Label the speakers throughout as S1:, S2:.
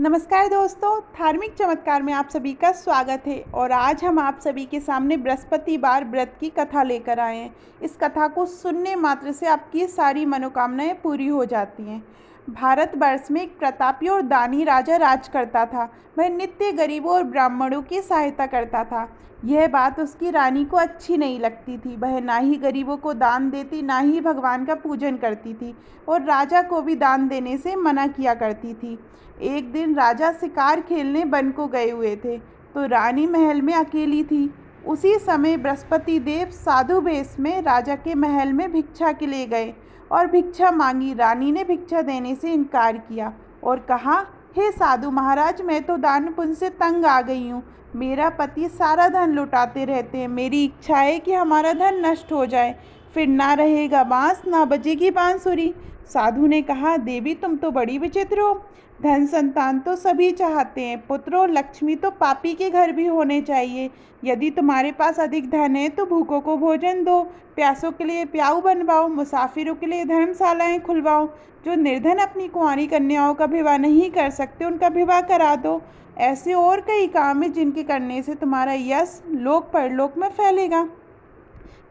S1: नमस्कार दोस्तों, धार्मिक चमत्कार में आप सभी का स्वागत है। और आज हम आप सभी के सामने बृहस्पतिवार व्रत की कथा लेकर आए हैं। इस कथा को सुनने मात्र से आपकी सारी मनोकामनाएं पूरी हो जाती हैं। भारतवर्ष में एक प्रतापी और दानी राजा राज करता था। वह नित्य गरीबों और ब्राह्मणों की सहायता करता था। यह बात उसकी रानी को अच्छी नहीं लगती थी। वह ना ही गरीबों को दान देती, ना ही भगवान का पूजन करती थी और राजा को भी दान देने से मना किया करती थी। एक दिन राजा शिकार खेलने वन को गए हुए थे, तो रानी महल में अकेली थी। उसी समय बृहस्पति देव साधु वेश में राजा के महल में भिक्षा के लिए गए और भिक्षा मांगी। रानी ने भिक्षा देने से इनकार किया और कहा, हे साधु महाराज, मैं तो दान पुण्य से तंग आ गई हूँ। मेरा पति सारा धन लुटाते रहते हैं। मेरी इच्छा है कि हमारा धन नष्ट हो जाए, फिर ना रहेगा बांस, ना बजेगी बांसुरी। साधु ने कहा, देवी तुम तो बड़ी विचित्र हो। धन संतान तो सभी चाहते हैं, पुत्र और लक्ष्मी तो पापी के घर भी होने चाहिए। यदि तुम्हारे पास अधिक धन है तो भूखों को भोजन दो, प्यासों के लिए प्याऊ बनवाओ, मुसाफिरों के लिए धर्मशालाएं खुलवाओ। जो निर्धन अपनी कुंवारी कन्याओं का विवाह नहीं कर सकते, उनका विवाह करा दो। ऐसे और कई काम हैं जिनके करने से तुम्हारा यश लोक परलोक में फैलेगा।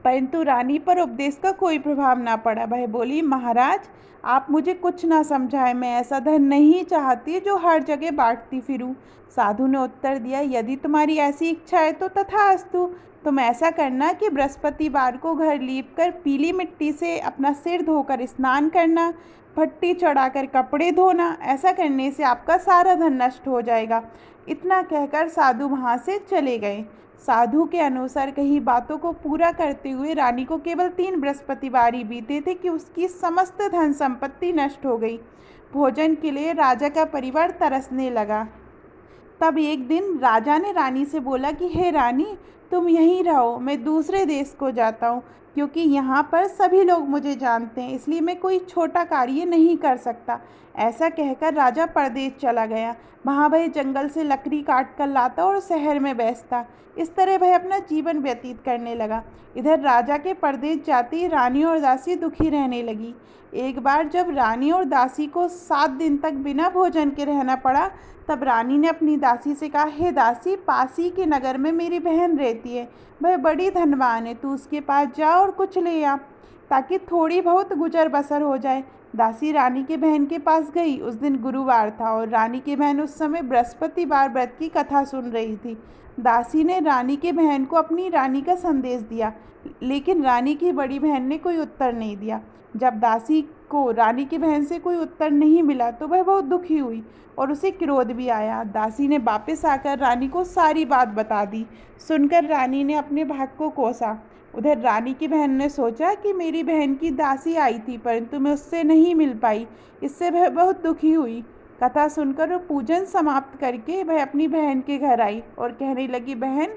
S1: परंतु रानी पर उपदेश का कोई प्रभाव ना पड़ा। वह बोली, महाराज आप मुझे कुछ ना समझाएं, मैं ऐसा धन नहीं चाहती जो हर जगह बांटती फिरूं। साधु ने उत्तर दिया, यदि तुम्हारी ऐसी इच्छा है तो तथास्तु। तुम ऐसा करना कि बृहस्पतिवार को घर लीप कर पीली मिट्टी से अपना सिर धोकर स्नान करना, भट्टी चढ़ाकर कपड़े धोना। ऐसा करने से आपका सारा धन नष्ट हो जाएगा। इतना कहकर साधु वहाँ से चले गए। साधु के अनुसार कही बातों को पूरा करते हुए रानी को केवल 3 बृहस्पतिवार ही बीते थे कि उसकी समस्त धन संपत्ति नष्ट हो गई। भोजन के लिए राजा का परिवार तरसने लगा। तब एक दिन राजा ने रानी से बोला कि हे रानी, तुम यहीं रहो, मैं दूसरे देश को जाता हूँ, क्योंकि यहाँ पर सभी लोग मुझे जानते हैं, इसलिए मैं कोई छोटा कार्य नहीं कर सकता। ऐसा कहकर राजा परदेश चला गया। वहाँ वह जंगल से लकड़ी काट कर लाता और शहर में बेचता। इस तरह वह अपना जीवन व्यतीत करने लगा। इधर राजा के परदेश जाते ही रानी और दासी दुखी रहने लगी। एक बार जब रानी और दासी को 7 दिन तक बिना भोजन के रहना पड़ा, तब रानी ने अपनी दासी से कहा, हे दासी, पास ही के नगर में मेरी बहन रहती है, वह बड़ी धनवान है, तू उसके पास जा और कुछ ले आ, ताकि थोड़ी बहुत गुजर बसर हो जाए। दासी रानी के बहन के पास गई। उस दिन गुरुवार था और रानी की बहन उस समय बृहस्पतिवार व्रत की कथा सुन रही थी। दासी ने रानी के बहन को अपनी रानी का संदेश दिया, लेकिन रानी की बड़ी बहन ने कोई उत्तर नहीं दिया। जब दासी को रानी की बहन से कोई उत्तर नहीं मिला तो वह बहुत दुखी हुई और उसे क्रोध भी आया। दासी ने वापस आकर रानी को सारी बात बता दी। सुनकर रानी ने अपने भाग को कोसा। उधर रानी की बहन ने सोचा कि मेरी बहन की दासी आई थी, परंतु मैं उससे नहीं मिल पाई, इससे वह बहुत दुखी हुई। कथा सुनकर वो पूजन समाप्त करके वह अपनी बहन के घर आई और कहने लगी, बहन,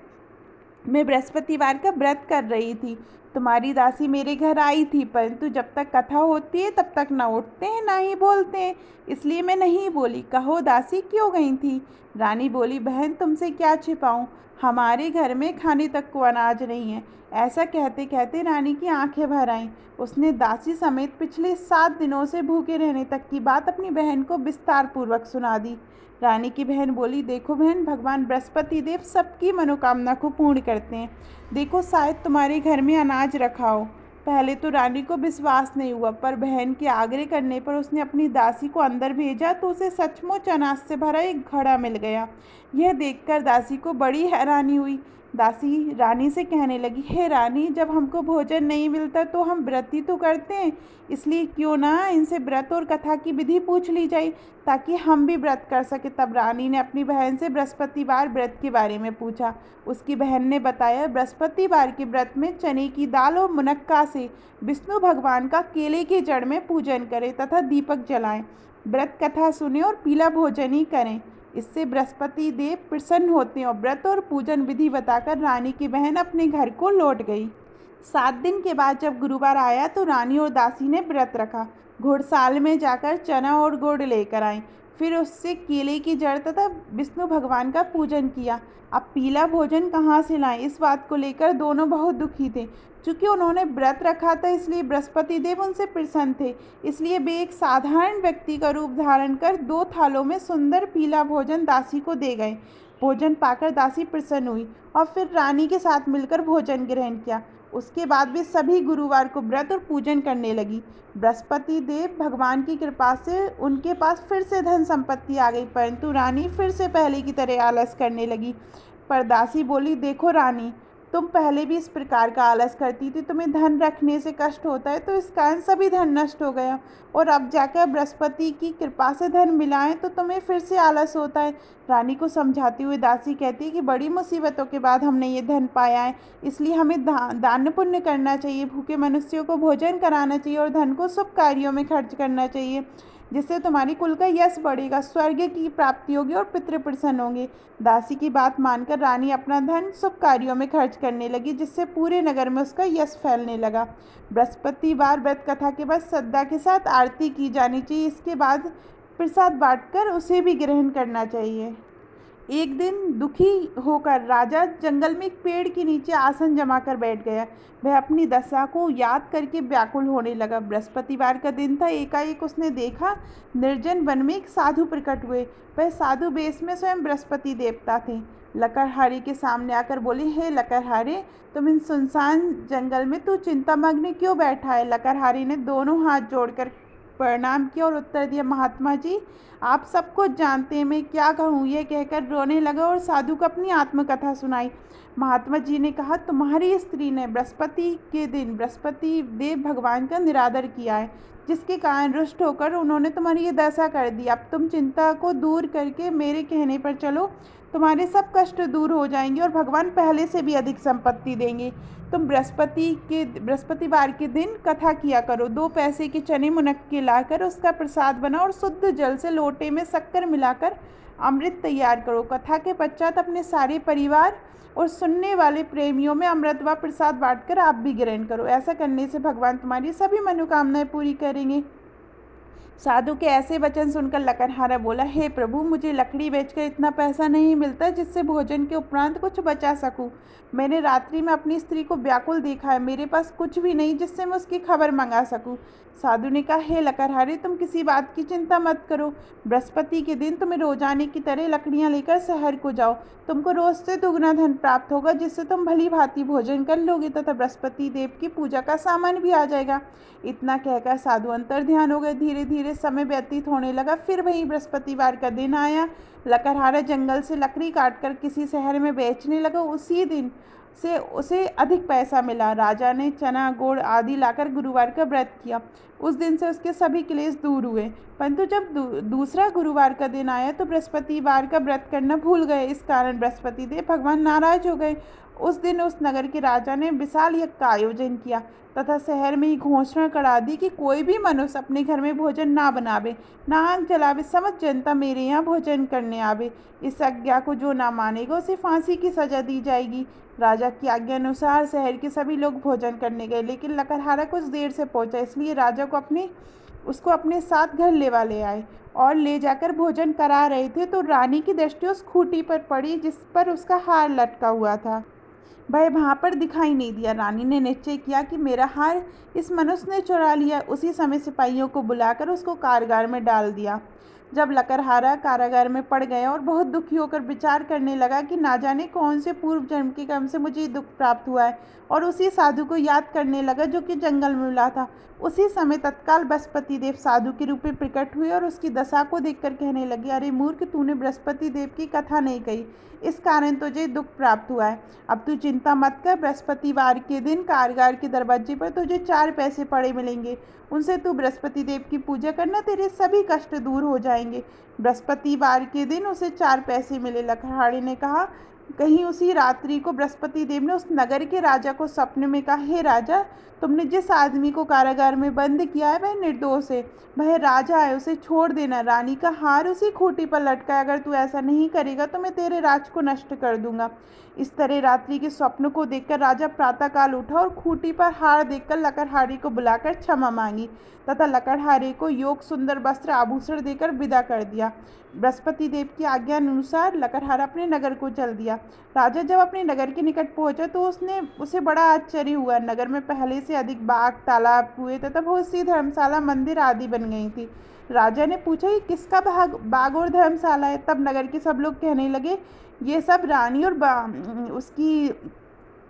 S1: मैं बृहस्पतिवार का व्रत कर रही थी। तुम्हारी दासी मेरे घर आई थी, परंतु जब तक कथा होती है तब तक ना उठते हैं ना ही बोलते हैं, इसलिए मैं नहीं बोली। कहो दासी, क्यों गई थी? रानी बोली, बहन, तुमसे क्या छिपाऊं, हमारे घर में खाने तक को अनाज नहीं है। ऐसा कहते कहते रानी की आंखें भर आईं। उसने दासी समेत पिछले 7 दिनों से भूखे रहने तक की बात अपनी बहन को विस्तार पूर्वक सुना दी। रानी की बहन बोली, देखो बहन, भगवान बृहस्पति देव सबकी मनोकामना को पूर्ण करते हैं। देखो, शायद तुम्हारे घर में अनाज रखा हो। पहले तो रानी को विश्वास नहीं हुआ, पर बहन के आग्रह करने पर उसने अपनी दासी को अंदर भेजा तो उसे सचमुच अनाज से भरा एक घड़ा मिल गया। यह देखकर दासी को बड़ी हैरानी हुई। दासी रानी से कहने लगी, हे रानी, जब हमको भोजन नहीं मिलता तो हम व्रत ही तो करते हैं, इसलिए क्यों ना इनसे व्रत और कथा की विधि पूछ ली जाए, ताकि हम भी व्रत कर सके। तब रानी ने अपनी बहन से बृहस्पतिवार व्रत के बारे में पूछा। उसकी बहन ने बताया, बृहस्पतिवार के व्रत में चने की दाल और मुनक्का से विष्णु भगवान का केले की जड़ में पूजन करें तथा दीपक जलाएं, व्रत कथा सुने और पीला भोजन ही करें। इससे बृहस्पति देव प्रसन्न होते हैं। और व्रत और पूजन विधि बताकर रानी की बहन अपने घर को लौट गई। 7 दिन के बाद जब गुरुवार आया तो रानी और दासी ने व्रत रखा। घुड़साल में जाकर चना और गुड़ लेकर आए। फिर उससे केले की जड़ तथा विष्णु भगवान का पूजन किया। अब पीला भोजन कहाँ से लाएं, इस बात को लेकर दोनों बहुत दुखी थे। चूँकि उन्होंने व्रत रखा था इसलिए बृहस्पति देव उनसे प्रसन्न थे, इसलिए वे एक साधारण व्यक्ति का रूप धारण कर 2 थालों में सुंदर पीला भोजन दासी को दे गए। भोजन पाकर दासी प्रसन्न हुई और फिर रानी के साथ मिलकर भोजन ग्रहण किया। उसके बाद वे सभी गुरुवार को व्रत और पूजन करने लगी। बृहस्पति देव भगवान की कृपा से उनके पास फिर से धन संपत्ति आ गई, परंतु रानी फिर से पहले की तरह आलस करने लगी। पर दासी बोली, देखो रानी, तुम पहले भी इस प्रकार का आलस करती थी, तुम्हें धन रखने से कष्ट होता है, तो इस कारण सभी धन नष्ट हो गया, और अब जाकर बृहस्पति की कृपा से धन मिला है तो तुम्हें फिर से आलस होता है। रानी को समझाते हुए दासी कहती है कि बड़ी मुसीबतों के बाद हमने ये धन पाया है, इसलिए हमें दान पुण्य करना चाहिए, भूखे मनुष्यों को भोजन कराना चाहिए और धन को शुभ कार्यों में खर्च करना चाहिए, जिससे तुम्हारी कुल का यश बढ़ेगा, स्वर्ग की प्राप्ति होगी और पितृ प्रसन्न होंगे। दासी की बात मानकर रानी अपना धन शुभ कार्यों में खर्च करने लगी, जिससे पूरे नगर में उसका यश फैलने लगा। बृहस्पतिवार व्रत कथा के बाद श्रद्धा के साथ आरती की जानी चाहिए, इसके बाद प्रसाद बांटकर उसे भी ग्रहण करना चाहिए। एक दिन दुखी होकर राजा जंगल में एक पेड़ के नीचे आसन जमाकर बैठ गया। वह अपनी दशा को याद करके व्याकुल होने लगा। बृहस्पतिवार का दिन था। एकाएक उसने देखा निर्जन वन में एक साधु प्रकट हुए। वह साधु वेश में स्वयं बृहस्पति देवता थे। लकड़हारे के सामने आकर बोले, हे लकड़हारे, तुम इन सुनसान जंगल में तू चिंतामग्न क्यों बैठा है? लकड़हारे ने दोनों हाथ जोड़कर प्रणाम किया और उत्तर दिया, महात्मा जी, आप सब कुछ जानते हैं, मैं क्या कहूँ। यह कहकर रोने लगा और साधु को अपनी आत्मकथा सुनाई। महात्मा जी ने कहा, तुम्हारी स्त्री ने बृहस्पति के दिन बृहस्पति देव भगवान का निरादर किया है, जिसके कारण रुष्ट होकर उन्होंने तुम्हारी ये दशा कर दी। अब तुम चिंता को दूर करके मेरे कहने पर चलो, तुम्हारे सब कष्ट दूर हो जाएंगे और भगवान पहले से भी अधिक संपत्ति देंगे। तुम बृहस्पतिवार के दिन कथा किया करो। 2 पैसे के चने मुनक्के लाकर उसका प्रसाद बनाओ और शुद्ध जल से लोटे में शक्कर मिलाकर अमृत तैयार करो। कथा के पश्चात अपने सारे परिवार और सुनने वाले प्रेमियों में अमृत व प्रसाद बांटकर आप भी ग्रहण करो। ऐसा करने से भगवान तुम्हारी सभी मनोकामनाएं पूरी करेंगे। साधु के ऐसे वचन सुनकर लकड़हारा बोला, हे प्रभु, मुझे लकड़ी बेचकर इतना पैसा नहीं मिलता जिससे भोजन के उपरांत कुछ बचा सकूं। मैंने रात्रि में अपनी स्त्री को व्याकुल देखा है, मेरे पास कुछ भी नहीं जिससे मैं उसकी खबर मंगा सकूं। साधु ने कहा, हे लकड़हारे, तुम किसी बात की चिंता मत करो। बृहस्पति के दिन तुम्हें रोजाने की तरह लकड़ियां लेकर शहर को जाओ। तुमको रोज से दुगना धन प्राप्त होगा, जिससे तुम भली भांति भोजन कर लोगे तथा बृहस्पति देव की पूजा का सामान भी आ जाएगा। इतना कहकर साधु अंतर ध्यान हो गए। धीरे धीरे समय व्यतीत होने लगा। फिर वही बृहस्पतिवार का दिन आया। लकड़हारा जंगल से लकड़ी काटकर किसी शहर में बेचने लगा। उसी दिन से उसे अधिक पैसा मिला। राजा ने चना गुड़ आदि लाकर गुरुवार का व्रत किया। उस दिन से उसके सभी क्लेश दूर हुए। परंतु जब दूसरा गुरुवार का दिन आया तो बृहस्पतिवार का व्रत करना भूल गए। इस कारण बृहस्पति देव भगवान नाराज हो गए। उस दिन उस नगर के राजा ने विशाल यज्ञ का आयोजन किया तथा शहर में ही घोषणा करा दी कि कोई भी मनुष्य अपने घर में भोजन ना बनावे, ना आग जलावे, समस्त जनता मेरे यहाँ भोजन करने आवे। इस आज्ञा को जो ना मानेगा उसे फांसी की सजा दी जाएगी। राजा की आज्ञा अनुसार शहर के सभी लोग भोजन करने गए, लेकिन लकड़हारा कुछ देर से पहुंचा, इसलिए राजा को उसको अपने साथ घर ले आए और ले जाकर भोजन करा रहे थे तो रानी की दृष्टि उस खूंटी पर पड़ी जिस पर उसका हार लटका हुआ था। वह वहाँ पर दिखाई नहीं दिया। रानी ने निश्चय किया कि मेरा हार इस मनुष्य ने चुरा लिया। उसी समय सिपाहियों को बुलाकर उसको कारागार में डाल दिया। जब लकड़हारा कारागार में पड़ गया और बहुत दुखी होकर विचार करने लगा कि ना जाने कौन से पूर्व जन्म के कर्म से मुझे दुख प्राप्त हुआ है, और उसी साधु को याद करने लगा जो कि जंगल में मिला था। उसी समय तत्काल बृहस्पति देव साधु के रूप में प्रकट हुए और उसकी दशा को देखकर कहने लगे, अरे मूर्ख, तूने बृहस्पति देव की कथा नहीं कही, इस कारण तुझे दुख प्राप्त हुआ है। अब तू चिंता मत कर। बृहस्पतिवार के दिन कारागार के दरवाजे पर तुझे 4 पैसे पड़े मिलेंगे। उनसे तू बृहस्पति देव की पूजा करना, तेरे सभी कष्ट दूर हो जाएंगे। बृहस्पतिवार के दिन उसे 4 पैसे मिले। लकड़हारे ने कहा, कहीं उसी रात्रि को बृहस्पति देव ने उस नगर के राजा को सपने में कहा, हे राजा, तुमने जिस आदमी को कारागार में बंद किया है वह निर्दोष है, वह राजा है, उसे छोड़ देना। रानी का हार उसी खूंटी पर लटका है, अगर तू ऐसा नहीं करेगा तो मैं तेरे राज को नष्ट कर दूंगा। इस तरह रात्रि के स्वप्न को देखकर राजा प्रातःकाल उठा और खूंटी पर हार देखकर लकड़हारे को बुलाकर क्षमा मांगी तथा लकड़हारे को योग सुंदर वस्त्र आभूषण देकर विदा कर दिया। बृहस्पति देव की आज्ञा अनुसार लकड़हारा अपने नगर को चल दिया। राजा जब अपने नगर के निकट पहुंचा तो उसे बड़ा आश्चर्य हुआ। नगर में पहले से अधिक बाग, तालाब, कुएं तथा बहुत सी धर्मशाला, मंदिर आदि बन गई थी। राजा ने पूछा, ये किसका बाग और धर्मशाला है? तब नगर के सब लोग कहने लगे, ये सब रानी और उसकी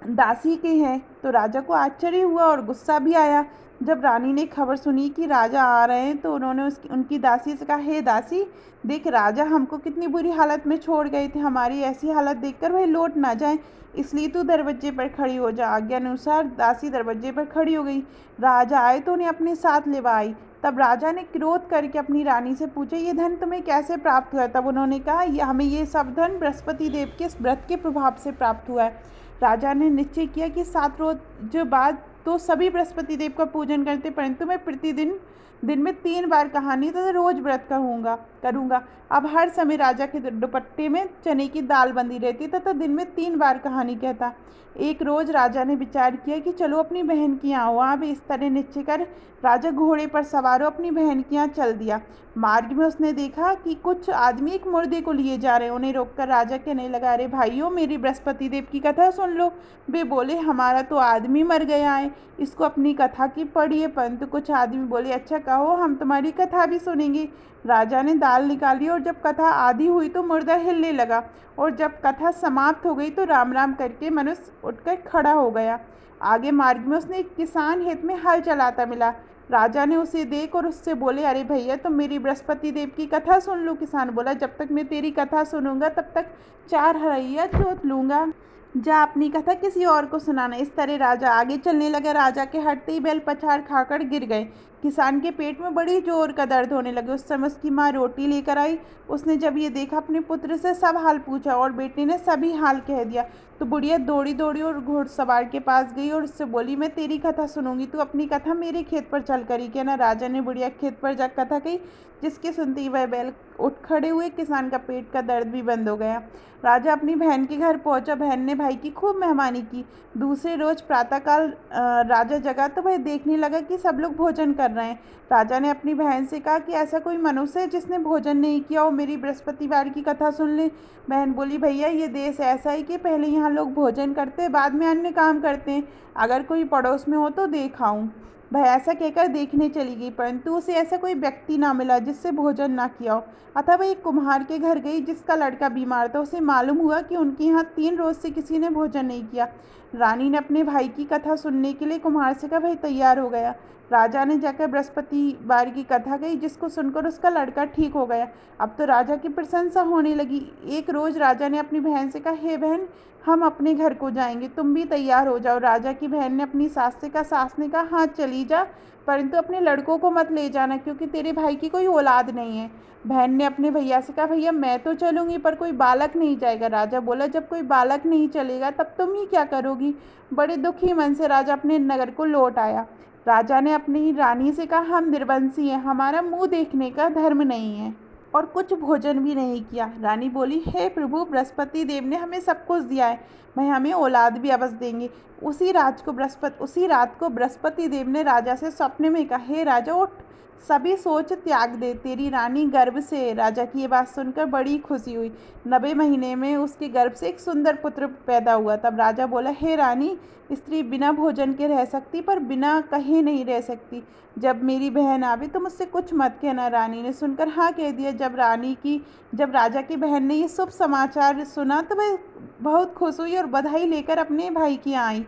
S1: दासी के हैं। तो राजा को आश्चर्य हुआ और गुस्सा भी आया। जब रानी ने खबर सुनी कि राजा आ रहे हैं तो उन्होंने उनकी दासी से कहा, हे दासी, देख, राजा हमको कितनी बुरी हालत में छोड़ गए थे, हमारी ऐसी हालत देखकर वह लौट ना जाए, इसलिए तू दरवाजे पर खड़ी हो जा। आज्ञा अनुसार दासी दरवाजे पर खड़ी हो गई। राजा आए तो उन्हें अपने साथ ले आई। तब राजा ने क्रोध करके अपनी रानी से पूछा, ये धन तुम्हें कैसे प्राप्त हुआ? तब उन्होंने कहा, हमें ये सब धन बृहस्पति देव के इस व्रत के प्रभाव से प्राप्त हुआ है। राजा ने निश्चय किया कि 7 रोज बाद तो सभी बृहस्पति देव का पूजन करते, परंतु मैं प्रतिदिन दिन में 3 बार कहानी तथा रोज व्रत करूँगा। अब हर समय राजा के दुपट्टे में चने की दाल बंधी रहती तथा दिन में 3 बार कहानी कहता। एक रोज राजा ने विचार किया कि चलो अपनी बहन के यहाँ, वहाँ भी इस तरह निश्चय कर राजा घोड़े पर सवार हो अपनी बहन के यहाँ चल दिया। मार्ग में उसने देखा कि कुछ आदमी एक मुर्दे को लिए जा रहे हैं। उन्हें रोककर राजा कहने लगा, अरे भाइयों, मेरी बृहस्पति देव की कथा सुन लो। वे बोले, हमारा तो आदमी मर गया है, इसको अपनी कथा की पढ़िए। परंतु कुछ आदमी बोले, अच्छा कहो, हम तुम्हारी कथा भी सुनेंगे। राजा ने दाल निकाली और जब कथा आधी हुई तो मुर्दा हिलने लगा, और जब कथा समाप्त हो गई तो राम राम करके मनुष्य उठकर खड़ा हो गया। आगे मार्ग में उसने एक किसान खेत में हल चलाता मिला। राजा ने उसे देख और उससे बोले, अरे भैया, तुम मेरी बृहस्पति देव की कथा सुन लो। किसान बोला, जब तक मैं तेरी कथा सुनूंगा तब तक 4 हरैया जोत लूँगा, जा अपनी कथा किसी और को सुनाना। इस तरह राजा आगे चलने लगा। राजा के हटते ही बैल पछाड़ खाकर गिर गए। किसान के पेट में बड़ी जोर का दर्द होने लगे। उस समय उसकी माँ रोटी लेकर आई। उसने जब ये देखा, अपने पुत्र से सब हाल पूछा और बेटे ने सभी हाल कह दिया। तो बुढ़िया दौड़ी दौड़ी और घुड़सवार के पास गई और उससे बोली, मैं तेरी कथा सुनूंगी, तू अपनी कथा मेरे खेत पर चल करी कहना। राजा ने बुढ़िया खेत पर जा कथा कही, जिसके सुनते ही वह बैल उठ खड़े हुए। किसान का पेट का दर्द भी बंद हो गया। राजा अपनी बहन के घर पहुंचा। बहन ने भाई की खूब मेहमानी की। दूसरे रोज प्रातःकाल राजा जगा तो वह देखने लगा कि सब लोग भोजन कर रहे हैं। राजा ने अपनी बहन से कहा कि ऐसा कोई मनुष्य है जिसने भोजन नहीं किया हो, मेरी बृहस्पतिवार की कथा सुन ले। बहन बोली, भैया, ये देश ऐसा है कि पहले यहाँ लोग भोजन करते हैं, बाद में अन्य काम करते हैं, अगर कोई पड़ोस में हो तो देख आऊँ। वह ऐसा कहकर देखने चली गई, परंतु उसे ऐसा कोई व्यक्ति ना मिला जिससे भोजन ना किया हो। अतः वह एक कुम्हार के घर गई जिसका लड़का बीमार था। उसे मालूम हुआ कि उनके यहाँ 3 रोज से किसी ने भोजन नहीं किया। रानी ने अपने भाई की कथा सुनने के लिए कुम्हार से कहा। वह तैयार हो गया। राजा ने जाकर बृहस्पतिवार की कथा कही, जिसको सुनकर उसका लड़का ठीक हो गया। अब तो राजा की प्रशंसा होने लगी। एक रोज राजा ने अपनी बहन से कहा, हे बहन, हम अपने घर को जाएंगे, तुम भी तैयार हो जाओ। राजा की बहन ने अपनी सास से कहा। सास ने कहा, हाँ चली जा, परंतु अपने लड़कों को मत ले जाना, क्योंकि तेरे भाई की कोई औलाद नहीं है। बहन ने अपने भैया से कहा, भैया, मैं तो चलूँगी, पर कोई बालक नहीं जाएगा। राजा बोला, जब कोई बालक नहीं चलेगा तब तुम ही क्या करोगी? बड़े दुखी मन से राजा अपने नगर को लौट आया। राजा ने अपनी रानी से कहा, हम निर्वंशी हैं, हमारा मुँह देखने का धर्म नहीं है, और कुछ भोजन भी नहीं किया। रानी बोली, हे प्रभु, बृहस्पति देव ने हमें सब कुछ दिया है, वह हमें औलाद भी अवश्य देंगे। उसी रात को बृहस्पति देव ने राजा से सपने में कहा, हे राजा, उठ, सभी सोच त्याग दे, तेरी रानी गर्भ से है। राजा की ये बात सुनकर बड़ी खुशी हुई। 90 महीने में उसके गर्भ से एक सुंदर पुत्र पैदा हुआ। तब राजा बोला, हे रानी, स्त्री बिना भोजन के रह सकती, पर बिना कहे नहीं रह सकती। जब मेरी बहन आवे तो मुझसे कुछ मत कहना। रानी ने सुनकर हाँ कह दिया। जब राजा की बहन ने ये शुभ समाचार सुना तो वह बहुत खुश हुई और बधाई लेकर अपने भाई की आई।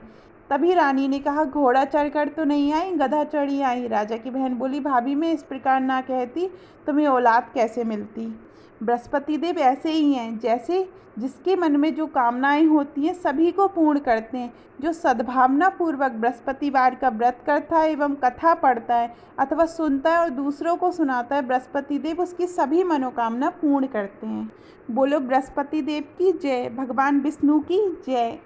S1: तभी रानी ने कहा, घोड़ा चढ़कर तो नहीं आई, गधा चढ़ी आई। राजा की बहन बोली, भाभी, मैं इस प्रकार ना कहती, तुम्हें औलाद कैसे मिलती? बृहस्पति देव ऐसे ही हैं, जैसे जिसके मन में जो कामनाएं होती हैं सभी को पूर्ण करते हैं। जो सद्भावना पूर्वक बृहस्पतिवार का व्रत करता है एवं कथा पढ़ता है अथवा सुनता है और दूसरों को सुनाता है, बृहस्पति देव उसकी सभी मनोकामना पूर्ण करते हैं। बोलो बृहस्पति देव की जय, भगवान विष्णु की जय।